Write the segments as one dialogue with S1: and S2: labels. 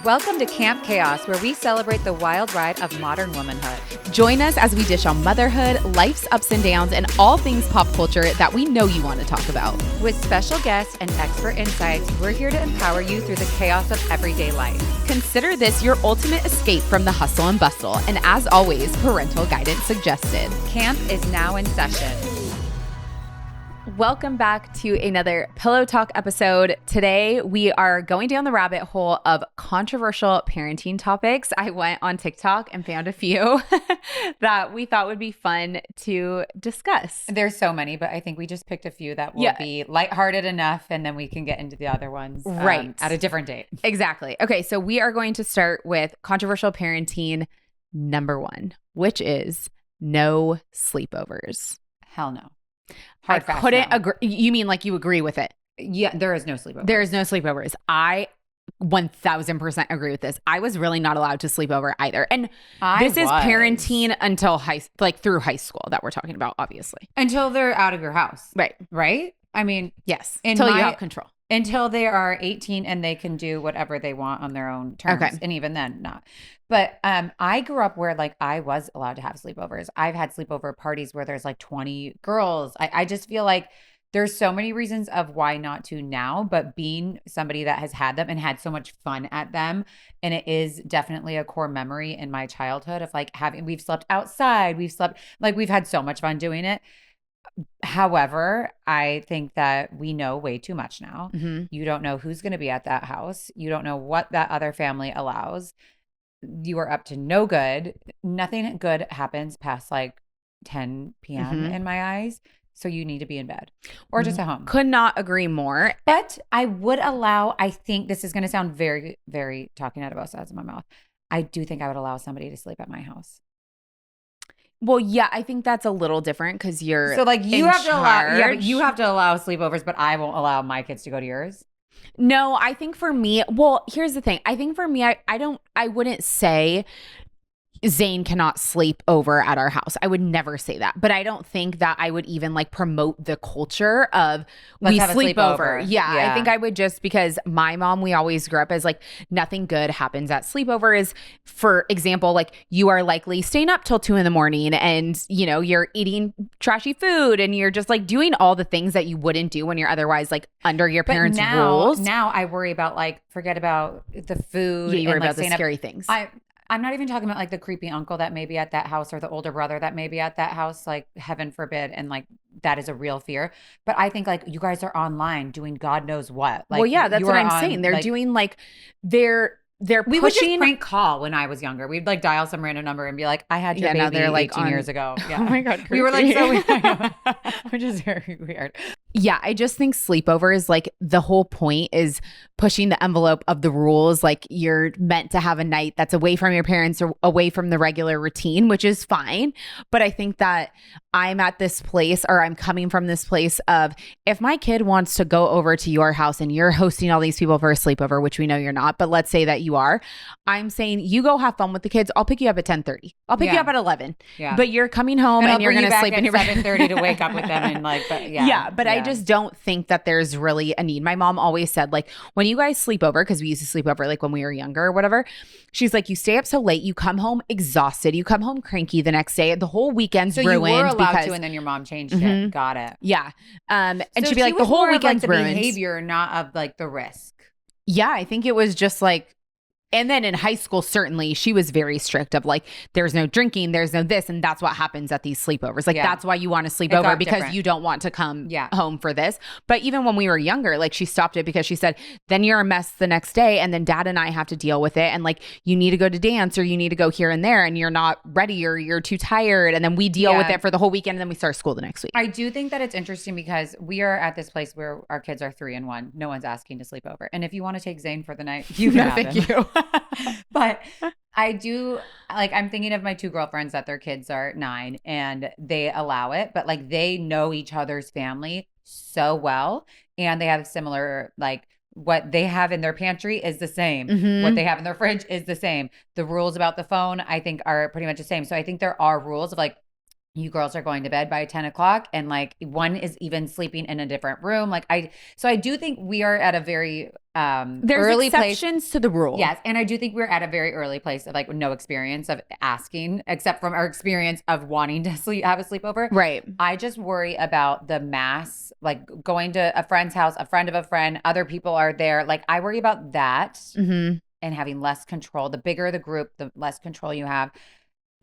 S1: Welcome to Camp Chaos, where we celebrate the wild ride of modern womanhood.
S2: Join us as we dish on motherhood, life's ups and downs, and all things pop culture that we know you want to talk about.
S1: With special guests and expert insights, we're here to empower you through the chaos of everyday life.
S2: Consider this your ultimate escape from the hustle and bustle. And as always, parental guidance suggested.
S1: Camp is now in session.
S2: Welcome back to another Pillow Talk episode. Today, we are going down the rabbit hole of controversial parenting topics. I went on TikTok and found a few that we thought would be fun to discuss.
S1: There's so many, but I think we just picked a few that will be lighthearted enough, and then we can get into the other ones at a different date.
S2: Exactly. Okay, so we are going to start with controversial parenting number 1, which is no sleepovers.
S1: Hell no.
S2: I couldn't agree. You mean like you agree with it?
S1: Yeah, there is no sleepovers.
S2: There is no sleepovers. I 1000% agree with this. I was really not allowed to sleep over either. And this is parenting until through high school that we're talking about, obviously.
S1: Until they're out of your house.
S2: Right.
S1: Right? I mean,
S2: yes. Until you have control.
S1: Until they are 18 and they can do whatever they want on their own terms. Okay. And even then, not. But I grew up where I was allowed to have sleepovers. I've had sleepover parties where there's 20 girls. I just feel like there's so many reasons of why not to now, but being somebody that has had them and had so much fun at them. And it is definitely a core memory in my childhood of we've slept outside. We've had so much fun doing it. However, I think that we know way too much now. Mm-hmm. You don't know who's going to be at that house. You don't know what that other family allows. You are up to no good. Nothing good happens past 10 p.m. in my eyes. So you need to be in bed or just at home.
S2: Could not agree more.
S1: But I would allow, I think this is going to sound very, very talking out of both sides of my mouth. I do think I would allow somebody to sleep at my house.
S2: Well, yeah, I think that's a little different because you're
S1: you have to allow sleepovers, but I won't allow my kids to go to yours.
S2: No, I think for me, here's the thing. I think for me, I wouldn't say Zane cannot sleep over at our house. I would never say that. But I don't think that I would even promote the culture of we sleep over. Yeah, I think I would just because my mom, we always grew up as nothing good happens at sleepovers. For example, you are likely staying up till 2 a.m. and you're eating trashy food and you're just doing all the things that you wouldn't do when you're otherwise under your parents' rules.
S1: Now I worry about forget about the food.
S2: Yeah, you worry about the scary things.
S1: I'm not even talking about the creepy uncle that may be at that house or the older brother that may be at that house, heaven forbid. And that is a real fear. But I think you guys are online doing God knows what.
S2: Well, yeah, that's what I'm saying. They're doing we
S1: would just prank call when I was younger. We'd dial some random number and be like, I had your baby 18 years ago. Yeah.
S2: Oh my God. Creepy.
S1: We were so weird. Which is very weird.
S2: Yeah, I just think sleepovers, the whole point is pushing the envelope of the rules. You're meant to have a night that's away from your parents or away from the regular routine, which is fine. But I think that I'm at this place or I'm coming from this place of if my kid wants to go over to your house and you're hosting all these people for a sleepover, which we know you're not, but let's say that you are, I'm saying you go have fun with the kids. I'll pick you up at 10:30. I'll pick you up at 11. Yeah. But you're coming home and you're going to sleep in your
S1: 7:30 to wake up with them and
S2: I just don't think that there's really a need. My mom always said when you guys sleep over, because we used to sleep over when we were younger or whatever, she's you stay up so late, you come home exhausted, you come home cranky the next day, the whole weekend's ruined.
S1: You were allowed to, and then your mom changed it. Got it.
S2: Yeah. And she'd be the whole weekend's ruined.
S1: The behavior, not of the risk.
S2: Yeah, I think it was just and then in high school, certainly, she was very strict of there's no drinking, there's no this, and that's what happens at these sleepovers. That's why you want to sleep over because you don't want to come home for this. But even when we were younger, she stopped it because she said, then you're a mess the next day, and then dad and I have to deal with it. And you need to go to dance or you need to go here and there, and you're not ready or you're too tired. And then we deal with it for the whole weekend, and then we start school the next week.
S1: I do think that it's interesting because we are at this place where our kids are 3 and 1. No one's asking to sleep over. And if you want to take Zane for the night, you can have
S2: thank
S1: him.
S2: you.
S1: But I do I'm thinking of my 2 girlfriends that their kids are 9 and they allow it, but they know each other's family so well and they have similar what they have in their pantry is the same. Mm-hmm. What they have in their fridge is the same. The rules about the phone I think are pretty much the same. So I think there are rules of you girls are going to bed by 10 o'clock and like one is even sleeping in a different room. Like so I do think we are at a very
S2: there's
S1: early
S2: exceptions
S1: place.
S2: To the rule.
S1: Yes. And I do think we're at a very early place of like no experience of asking, except from our experience of wanting to have a sleepover.
S2: Right.
S1: I just worry about the mass, like going to a friend's house, a friend of a friend, other people are there. Like I worry about that and having less control. The bigger the group, the less control you have.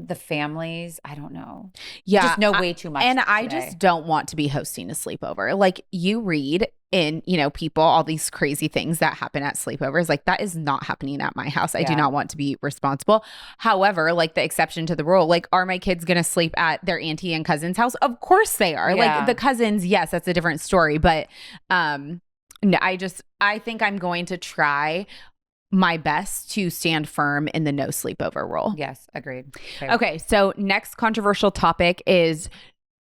S1: The families, I don't know.
S2: Yeah.
S1: Just know way too much.
S2: And
S1: today.
S2: I just don't want to be hosting a sleepover. Like you read in, people, all these crazy things that happen at sleepovers. Like that is not happening at my house. I do not want to be responsible. However, like the exception to the rule, like are my kids going to sleep at their auntie and cousin's house? Of course they are. Like the cousins, yes, that's a different story. But no, I think I'm going to try my best to stand firm in the no sleepover rule.
S1: Yes, agreed.
S2: Okay, so next controversial topic is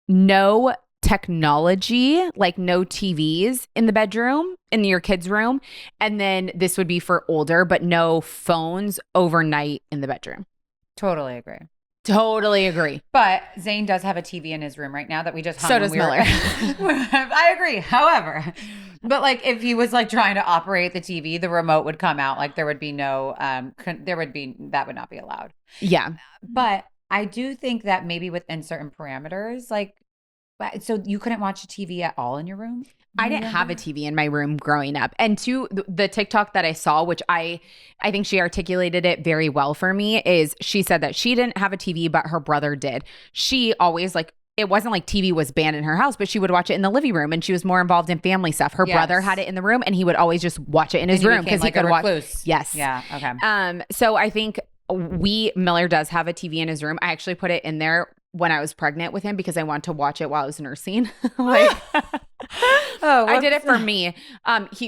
S2: no technology, like no TVs in the bedroom, in your kids' room. And then this would be for older, but no phones overnight in the bedroom.
S1: Totally agree.
S2: Totally agree.
S1: But Zane does have a TV in his room right now that we just hung.
S2: So does Miller.
S1: I agree. However, but like if he was like trying to operate the TV, the remote would come out. Like there would be no, that would not be allowed.
S2: Yeah.
S1: But I do think that maybe within certain parameters, like, so you couldn't watch a TV at all in your room?
S2: I didn't have a TV in my room growing up. And to the TikTok that I saw, which I think she articulated it very well for me, is she said that she didn't have a TV, but her brother did. She always like, it wasn't like TV was banned in her house, but she would watch it in the living room and she was more involved in family stuff. Her brother had it in the room and he would always just watch it in his room because he could watch. Yes.
S1: Yeah. Okay.
S2: So I think Miller does have a TV in his room. I actually put it in there when I was pregnant with him because I wanted to watch it while I was nursing. I did it for me.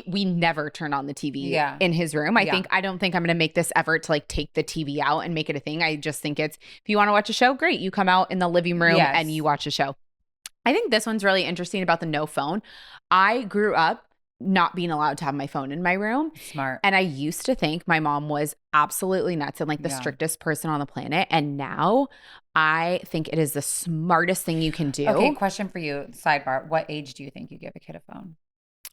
S2: We never turn on the TV in his room. I don't think I'm going to make this effort to like take the TV out and make it a thing. I just think it's, if you want to watch a show, great. You come out in the living room and you watch a show. I think this one's really interesting about the no phone. I grew up not being allowed to have my phone in my room.
S1: Smart.
S2: And I used to think my mom was absolutely nuts and like the strictest person on the planet. And now I think it is the smartest thing you can do.
S1: Okay, question for you, sidebar. What age do you think you give a kid a phone?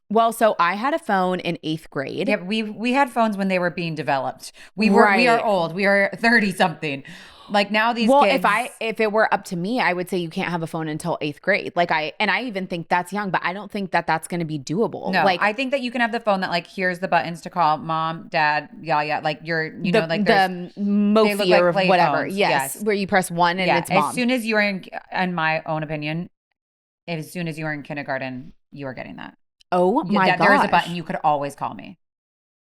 S2: Well, so I had a phone in 8th grade.
S1: Yeah, we had phones when they were being developed. We are old. We are 30 something. Like now these kids.
S2: If it were up to me, I would say you can't have a phone until 8th grade. Like I even think that's young, but I don't think that that's going to be doable.
S1: No,
S2: like
S1: I think that you can have the phone that like here's the buttons to call mom, dad, yeah, like you're like
S2: the Mophie or
S1: like
S2: whatever.
S1: Phones.
S2: Yes, where you press 1 and it's mom.
S1: As soon as you are in my own opinion, as soon as you are in kindergarten, you are getting that.
S2: Oh my gosh.
S1: There is a button. You could always call me.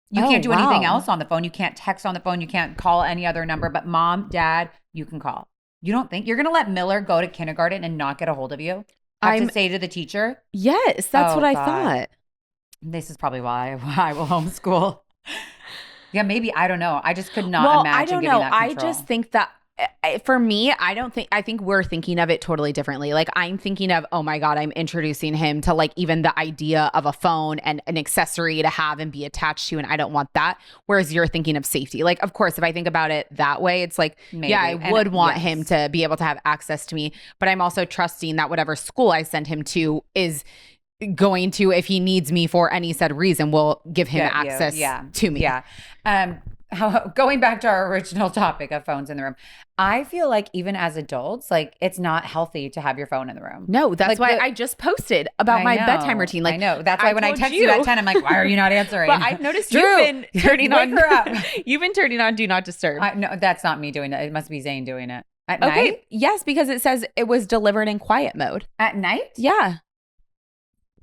S1: You can't do anything else on the phone. You can't text on the phone. You can't call any other number. But mom, dad, you can call. You don't think you're going to let Miller go to kindergarten and not get a hold of you? Have to say to the teacher?
S2: Yes, that's what I thought.
S1: This is probably why I will homeschool. Yeah, maybe. I don't know. I just could not imagine
S2: I don't
S1: giving
S2: know.
S1: that control.
S2: I just think that for me, I think we're thinking of it totally differently. Like I'm thinking of, oh my God, I'm introducing him to like even the idea of a phone and an accessory to have and be attached to. And I don't want that. Whereas you're thinking of safety. Like, of course, if I think about it that way, it's like, maybe. Yeah, I would want him to be able to have access to me. But I'm also trusting that whatever school I send him to is going to, if he needs me for any said reason, will give him access to me.
S1: Yeah. Going back to our original topic of phones in the room, I feel like even as adults, like it's not healthy to have your phone in the room.
S2: No, that's like why I just posted about my bedtime routine. Like
S1: I know. That's why when I text you at 10, I'm like, why are you not answering?
S2: But I've noticed
S1: Drew,
S2: you've been turning on.
S1: Wake her up.
S2: You've been turning on Do Not Disturb.
S1: No, that's not me doing it. It must be Zane doing it. At night?
S2: Yes, because it says it was delivered in quiet mode.
S1: At night?
S2: Yeah.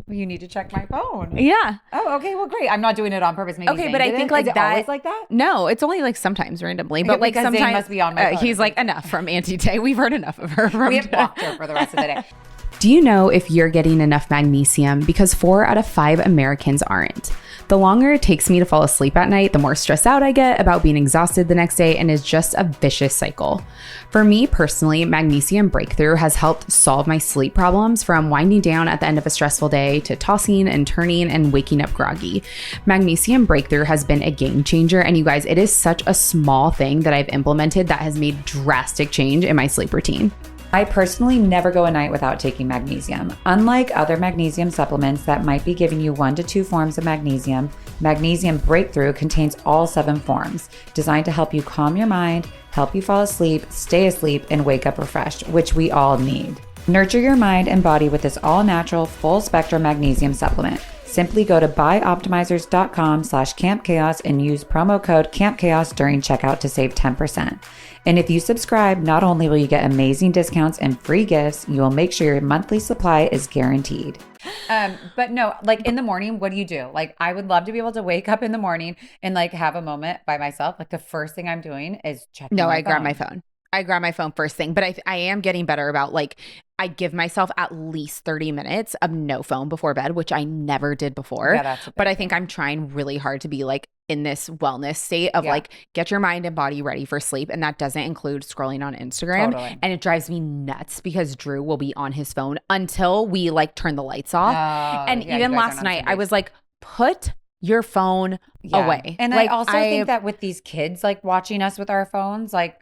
S1: Well, you need to check my phone.
S2: Yeah.
S1: Oh, okay. Well, great. I'm not doing it on purpose. Maybe Zane
S2: but I think like
S1: is it
S2: that.
S1: Always like that?
S2: No, it's only like sometimes randomly, but like sometimes
S1: Zane must be on my phone.
S2: He's like enough from Auntie Tay. We've heard enough of her.
S1: We have blocked her for the rest of the day.
S2: Do you know if you're getting enough magnesium? Because 4 out of 5 Americans aren't. The longer it takes me to fall asleep at night, the more stressed out I get about being exhausted the next day, and is just a vicious cycle. For me personally, Magnesium Breakthrough has helped solve my sleep problems, from winding down at the end of a stressful day to tossing and turning and waking up groggy. Magnesium Breakthrough has been a game changer, and you guys, it is such a small thing that I've implemented that has made drastic change in my sleep routine.
S1: I personally never go a night without taking magnesium. Unlike other magnesium supplements that might be giving you 1 to 2 forms of magnesium, Magnesium Breakthrough contains all 7 forms, designed to help you calm your mind, help you fall asleep, stay asleep, and wake up refreshed, which we all need. Nurture your mind and body with this all-natural, full-spectrum magnesium supplement. Simply go to buyoptimizers.com/campchaos and use promo code campchaos during checkout to save 10%. And if you subscribe, not only will you get amazing discounts and free gifts, you will make sure your monthly supply is guaranteed. But no, like in the morning, what do you do? Like, I would love to be able to wake up in the morning and like have a moment by myself. Like the first thing I'm doing is checking my phone.
S2: Grab my phone. I grab my phone first thing, but I am getting better about like, I give myself at least 30 minutes of no phone before bed, which I never did before.
S1: Yeah,
S2: but I think I'm trying really hard to be like in this wellness state of like, get your mind and body ready for sleep. And that doesn't include scrolling on Instagram.
S1: Totally.
S2: And it drives me nuts because Drew will be on his phone until we like turn the lights off. And even last night I was like, put your phone away.
S1: And
S2: like,
S1: I also think that with these kids like watching us with our phones, like,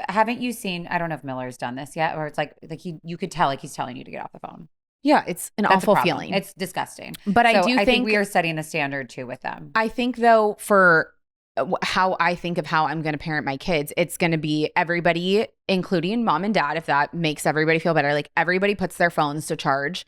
S1: haven't you seen, I don't know if Miller's done this yet, or it's like you could tell like he's telling you to get off the phone.
S2: Yeah, it's an awful feeling.
S1: It's disgusting.
S2: But I think
S1: we are setting the standard too with them.
S2: I think though, for how I think of how I'm going to parent my kids, it's going to be everybody, including mom and dad, if that makes everybody feel better. Like everybody puts their phones to charge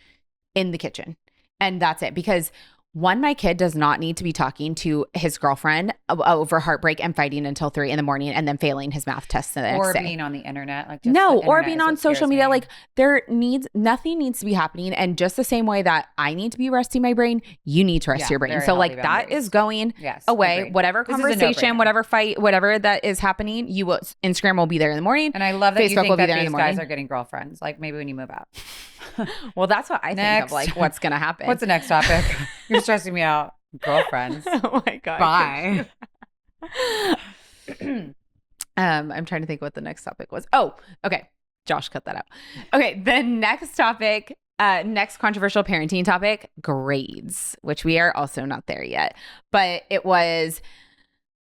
S2: in the kitchen. And that's it. Because one, my kid does not need to be talking to his girlfriend over heartbreak and fighting until 3 a.m. and then failing his math test the next day.
S1: Or being on the internet. Like
S2: or being on social media. Like nothing needs to be happening. And just the same way that I need to be resting my brain, you need to rest your brain. So like that is going away.
S1: Agreed.
S2: Whatever conversation, whatever fight, whatever that is happening, Instagram will be there in the morning.
S1: And I love that
S2: Facebook
S1: you think
S2: will be
S1: that
S2: there in
S1: these
S2: the morning.
S1: guys are getting girlfriends. Like maybe when you move out.
S2: Well, that's what I think of like what's going to happen.
S1: What's the next topic? You're stressing me out. Girlfriends.
S2: Oh my God.
S1: Bye.
S2: I'm trying to think what the next topic was. Oh, okay. Josh, cut that out. Okay. The next topic, next controversial parenting topic, grades, which we are also not there yet. But it was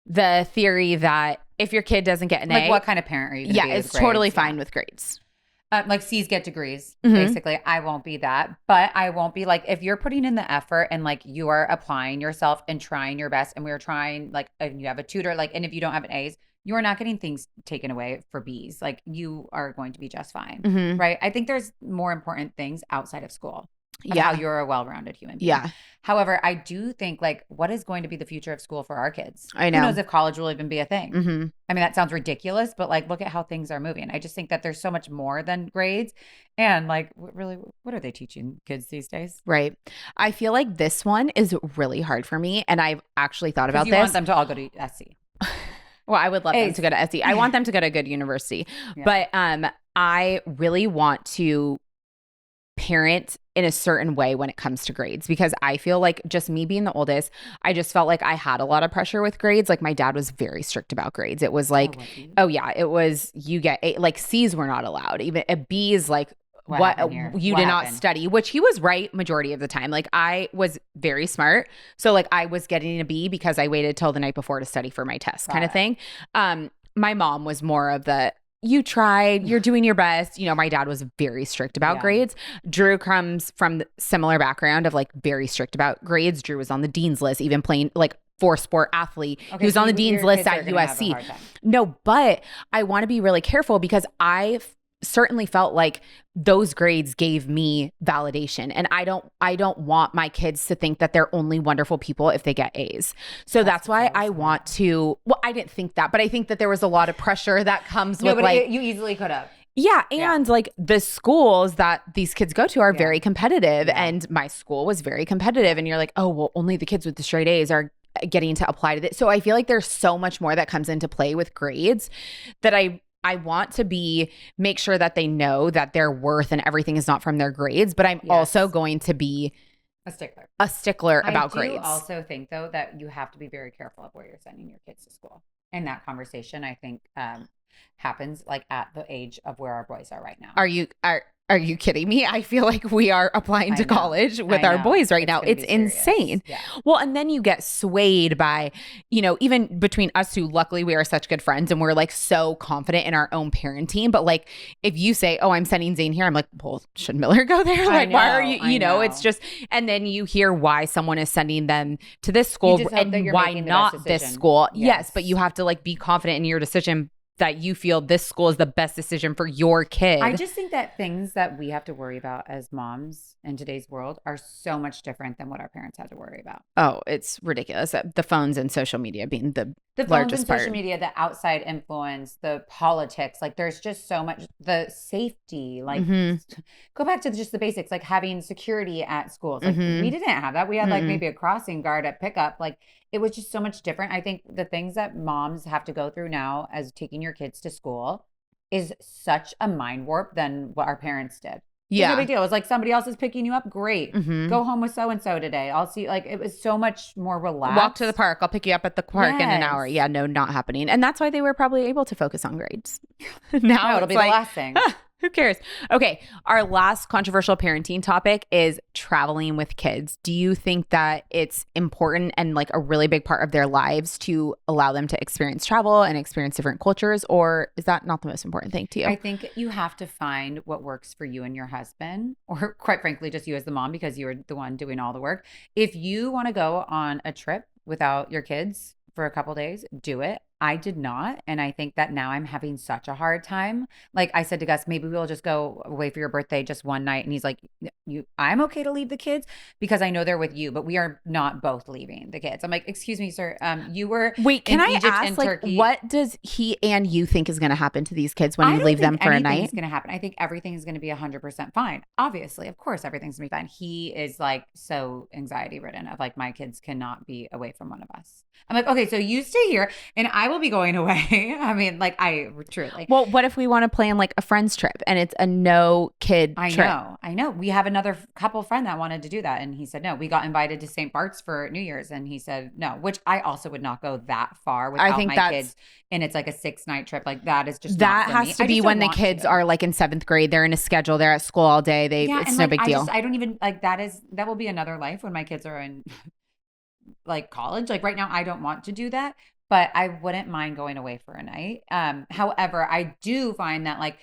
S2: the theory that if your kid doesn't get an A.
S1: Like what kind of parent are you?
S2: Yeah, it's totally fine with grades.
S1: Like C's get degrees, basically. I won't be that, but I won't be like, if you're putting in the effort and like you are applying yourself and trying your best, and we're trying like, and you have a tutor, like, and if you don't have an A's, you are not getting things taken away for B's. Like you are going to be just fine, right? I think there's more important things outside of school. How you're a well-rounded human being.
S2: Yeah.
S1: However, I do think like, what is going to be the future of school for our kids?
S2: I know.
S1: Who knows if college will even be a thing? I mean, that sounds ridiculous, but like, look at how things are moving. I just think that there's so much more than grades. And like, really, what are they teaching kids these days?
S2: Right. I feel like this one is really hard for me. And I've actually thought about this.
S1: You want them to all go to SC.
S2: Well, I would love them to go to SC. I want them to go to a good university. Yeah. But I really want to parent in a certain way when it comes to grades, because I feel like just me being the oldest, I just felt like I had a lot of pressure with grades. Like my dad was very strict about grades. It was like, it was, you get A, like C's were not allowed. Even a B is like, what you did not study, which he was right majority of the time. Like I was very smart. So like I was getting a B because I waited till the night before to study for my test kind of thing. My mom was more of the, you tried, you're doing your best. You know, my dad was very strict about grades. Drew comes from similar background of like very strict about grades. Drew was on the dean's list, even playing like for sport athlete. He was on the dean's list at USC. No, but I want to be really careful because I certainly felt like those grades gave me validation, and I don't want my kids to think that they're only wonderful people if they get A's. So that's why I want to, well, I didn't think that, but I think that there was a lot of pressure that comes with like,
S1: you easily could have.
S2: Yeah. And like the schools that these kids go to are very competitive, and my school was very competitive, and you're like, oh, well, only the kids with the straight A's are getting to apply to this. So I feel like there's so much more that comes into play with grades that I want to make sure that they know that their worth and everything is not from their grades, but I'm also going to be a stickler about grades.
S1: I also think though that you have to be very careful of where you're sending your kids to school. And that conversation, I think, happens like at the age of where our boys are right now.
S2: Are Are you kidding me? I feel like we are applying to college with our boys right now. It's insane. Yeah. Well, and then you get swayed by, even between us two, luckily we are such good friends and we're like so confident in our own parenting. But like, if you say, oh, I'm sending Zane here, I'm like, well, should Miller go there? Like, why are you, it's just, and then you hear why someone is sending them to this school and why not this school. Yes. But you have to like be confident in your decision that you feel this school is the best decision for your kid.
S1: I just think that things that we have to worry about as moms in today's world are so much different than what our parents had to worry about.
S2: Oh, it's ridiculous. The phones and social media being the largest
S1: phones and
S2: part.
S1: Social media, the outside influence, the politics, like there's just so much, the safety, like go back to just the basics, like having security at schools. Like we didn't have that. We had like maybe a crossing guard at pickup. Like it was just so much different. I think the things that moms have to go through now as taking your kids to school is such a mind warp than what our parents did. Yeah. No big deal. It was like somebody else is picking you up. Great. Go home with so-and-so today. I'll see. Like it was so much more relaxed.
S2: Walk to the park. I'll pick you up at the park in an hour. Yeah, no, not happening. And that's why they were probably able to focus on grades. Now
S1: it'll be like, the last thing.
S2: Who cares? Okay. Our last controversial parenting topic is traveling with kids. Do you think that it's important and like a really big part of their lives to allow them to experience travel and experience different cultures? Or is that not the most important thing to you?
S1: I think you have to find what works for you and your husband, or quite frankly, just you as the mom, because you're the one doing all the work. If you want to go on a trip without your kids for a couple days, do it. I did not. And I think that now I'm having such a hard time. Like I said to Gus, maybe we'll just go away for your birthday just one night. And he's like, I'm okay to leave the kids because I know they're with you, but we are not both leaving the kids. I'm like, excuse me, sir. You were
S2: Wait, can
S1: in
S2: I
S1: Egypt
S2: ask,
S1: and
S2: like,
S1: Turkey.
S2: What does he and you think is going to happen to these kids when you leave them for a night? I don't think
S1: anything's going to happen. I think everything is going to be 100% fine. Obviously, of course, everything's going to be fine. He is like so anxiety ridden of like, my kids cannot be away from one of us. I'm like, okay, so you stay here and I will be going away. I mean, like I truly.
S2: Well, what if we want to plan like a friend's trip and it's a no kid trip?
S1: I know. We have another couple friend that wanted to do that. And he said, no, we got invited to St. Bart's for New Year's. And he said, no, which I also would not go that far without my kids. And it's like a 6-night trip. Like that is just
S2: that has to be when the kids are like in 7th grade. They're in a schedule. They're at school all day. It's no big deal.
S1: I don't even like that will be another life when my kids are in like college. Like right now, I don't want to do that. But I wouldn't mind going away for a night. However, I do find that like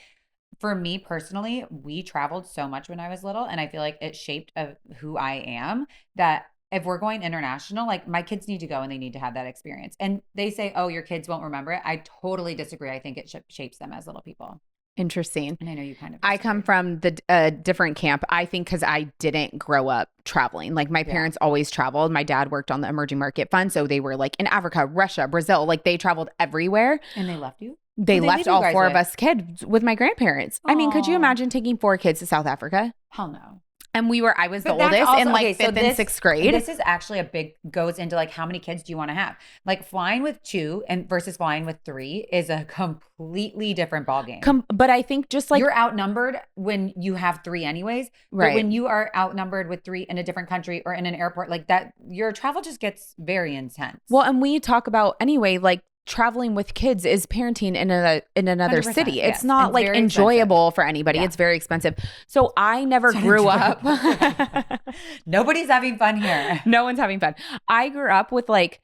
S1: for me personally, we traveled so much when I was little, and I feel like it shaped who I am. That if we're going international, like my kids need to go and they need to have that experience. And they say, "Oh, your kids won't remember it." I totally disagree. I think it shapes them as little people.
S2: Interesting.
S1: And I know you kind of
S2: disagree. I come from the different camp. I think because I didn't grow up traveling. Like my parents always traveled. My dad worked on the emerging market fund. So they were like in Africa, Russia, Brazil. Like they traveled everywhere.
S1: And they left you?
S2: They left all 4 of us kids with my grandparents. Aww. I mean, could you imagine taking 4 kids to South Africa?
S1: Hell no.
S2: And I was the oldest also, in like 5th and 6th grade.
S1: This is actually goes into like how many kids do you want to have? Like flying with 2 and versus flying with 3 is a completely different ballgame.
S2: But I think just like
S1: you're outnumbered when you have 3 anyways. Right. But when you are outnumbered with 3 in a different country or in an airport like that, your travel just gets very intense.
S2: Well, and we talk about anyway, like traveling with kids is parenting in another city. Yes. It's not like enjoyable for anybody. Yeah. It's very expensive. So I never grew up.
S1: Nobody's having fun here.
S2: No one's having fun. I grew up with like,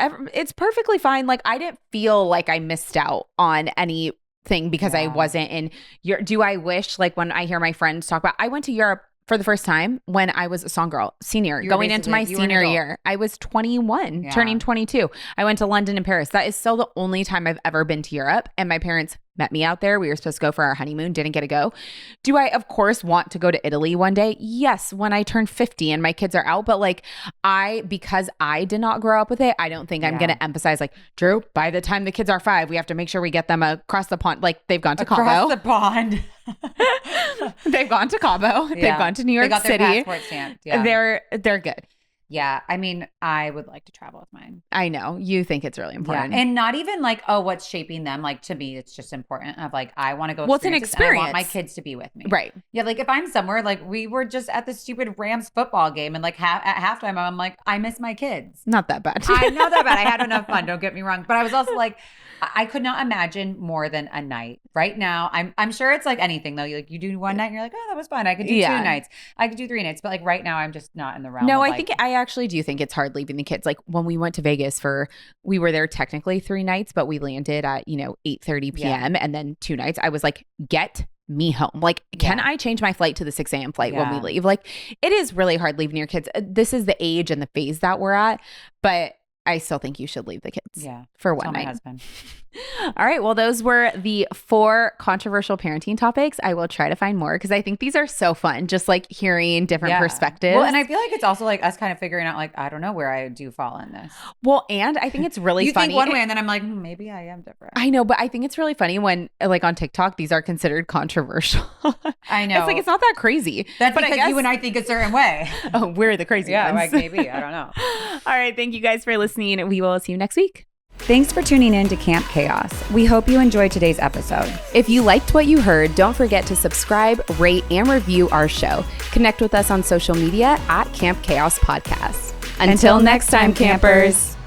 S2: it's perfectly fine. Like I didn't feel like I missed out on anything because I wasn't in Europe. Do I wish like when I hear my friends talk about, I went to Europe for the first time when I was a song girl, going into my senior year. I was 21, turning 22. I went to London and Paris. That is still the only time I've ever been to Europe. And my parents met me out there. We were supposed to go for our honeymoon, didn't get to go. Do I, of course, want to go to Italy one day? Yes, when I turn 50 and my kids are out. But like because I did not grow up with it, I don't think I'm going to emphasize like, Drew, by the time the kids are 5, we have to make sure we get them across the pond. Like they've gone to Cabo.
S1: Across the pond.
S2: They've gone to Cabo. They've gone to New York City.
S1: They got their passport stamped. Yeah.
S2: They're good.
S1: Yeah. I mean, I would like to travel with mine.
S2: I know. You think it's really important.
S1: Yeah. And not even like, oh, what's shaping them? Like to me, it's just important of like, I want to go
S2: Well, it's an
S1: experience this, and I want
S2: experience.
S1: my kids to be with me.
S2: Right.
S1: Yeah. Like if I'm somewhere, like we were just at the stupid Rams football game and like at halftime, I'm like, I miss my kids.
S2: Not that bad.
S1: I'm not that bad. I had enough fun. Don't get me wrong. But I was also like, I could not imagine more than a night. Right now, I'm sure it's like anything though. Like you do one night and you're like, oh, that was fun. I could do 2 nights. I could do 3 nights. But like right now, I'm just not in the realm.
S2: No,
S1: of,
S2: I actually do think it's hard leaving the kids. Like when we went to Vegas we were there technically 3 nights, but we landed at, 8:30 p.m. and then 2 nights. I was like, get me home. Like, can I change my flight to the 6 a.m. flight when we leave? Like, it is really hard leaving your kids. This is the age and the phase that we're at, but I still think you should leave the kids for one night.
S1: My husband.
S2: All right. Well, those were the 4 controversial parenting topics. I will try to find more because I think these are so fun, just like hearing different perspectives.
S1: Well, and I feel like it's also like us kind of figuring out like, I don't know where I do fall in this.
S2: Well, and I think it's really
S1: you
S2: funny.
S1: You think one way and then I'm like, maybe I am different.
S2: I know, but I think it's really funny when like on TikTok, these are considered controversial.
S1: I know.
S2: It's like, it's not that crazy.
S1: That's because you and I think a certain way.
S2: Oh, we're the crazy ones.
S1: Yeah, like maybe. I don't know.
S2: All right. Thank you guys for listening. We will see you next week.
S1: Thanks for tuning in to Camp Chaos. We hope you enjoyed today's episode.
S2: If you liked what you heard, don't forget to subscribe, rate, and review our show. Connect with us on social media at Camp Chaos Podcast. Until next time, campers.